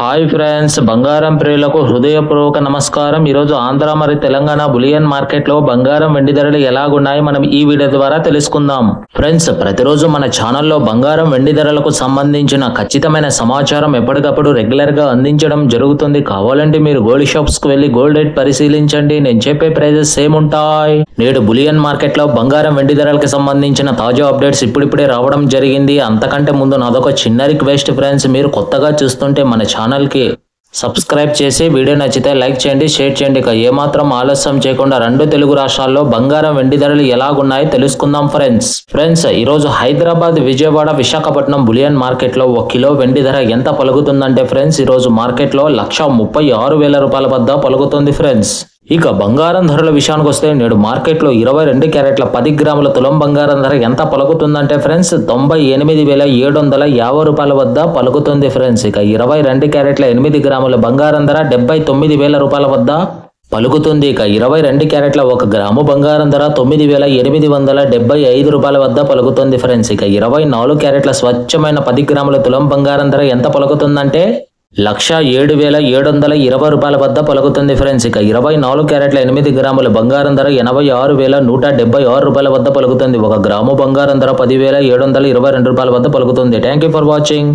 Hi friends, బంగారం ప్రియులకు హృదయపూర్వక నమస్కారం. ఈరోజు ఆంధ్ర మరియు తెలంగాణ బులియన్ మార్కెట్లో బంగారం వెండి ధరలు ఎలాగున్నాయి మనం ఈ వీడియో ద్వారా తెలుసుకుందాం. ఫ్రెండ్స్, ప్రతిరోజు మన ఛానల్లో బంగారం వెండి ధరలకు సంబంధించిన ఖచ్చితమైన సమాచారం ఎప్పటికప్పుడు రెగ్యులర్ గా అందించడం జరుగుతుంది. కావాలంటే మీరు గోల్డ్ షాప్స్ కు వెళ్లి గోల్డ్ రేట్ పరిశీలించండి. నేను చెప్పే ప్రైజెస్ సేమ్ ఉంటాయి. నేడు బులియన్ మార్కెట్లో బంగారం వెండి ధరలకు సంబంధించిన తాజా అప్డేట్స్ ఇప్పుడిప్పుడే రావడం జరిగింది. అంతకంటే ముందు నాదొక చిన్న రిక్వెస్ట్ ఫ్రెండ్స్, మీరు కొత్తగా చూస్తుంటే మన ఛానల్ కి సబ్స్క్రైబ్ చేసి వీడియో నచ్చితే లైక్ చేయండి, షేర్ చేయండి. ఇక ఏమాత్రం ఆలస్యం చేయకుండా రెండు తెలుగు రాష్ట్రాల్లో బంగారం వెండి ధరలు ఎలాగున్నాయో తెలుసుకుందాం ఫ్రెండ్స్. ఈరోజు హైదరాబాద్, విజయవాడ, విశాఖపట్నం బులియన్ మార్కెట్ లో 1 కిలో వెండి ధర ఎంత పలుకుతుందంటే ఫ్రెండ్స్, ఈరోజు మార్కెట్ లో 1,36,000 రూపాయల వద్ద పలుకుతుంది ఫ్రెండ్స్. ఇక బంగారం ధరల విషయానికి వస్తే నేడు మార్కెట్లో 22 క్యారెట్ల 10 గ్రాముల తులం బంగారం ధర ఎంత పలుకుతుందంటే ఫ్రెండ్స్, 98,750 రూపాయల వద్ద పలుకుతుంది ఫ్రెండ్స్. ఇక 22 క్యారెట్ల 8 గ్రాముల బంగారం ధర 79,000 రూపాయల వద్ద పలుకుతుంది. ఇక 22 క్యారెట్ల 1 గ్రాము బంగారం ధర 9,875 రూపాయల వద్ద పలుకుతుంది ఫ్రెండ్స్. ఇక 24 క్యారెట్ల స్వచ్ఛమైన 10 గ్రాముల తులం బంగారం ధర ఎంత పలుకుతుందంటే 1,07,720 రూపాయల వద్ద పలుకుతుంది ఫ్రెండ్స్. ఇక 24 క్యారెట్ల 8 గ్రాముల బంగారం ధర 86,176 రూపాయల వద్ద పలుకుతుంది. 1 గ్రాము బంగారం ధర 10,722 రూపాయల వద్ద పలుకుతుంది. Thank you for watching.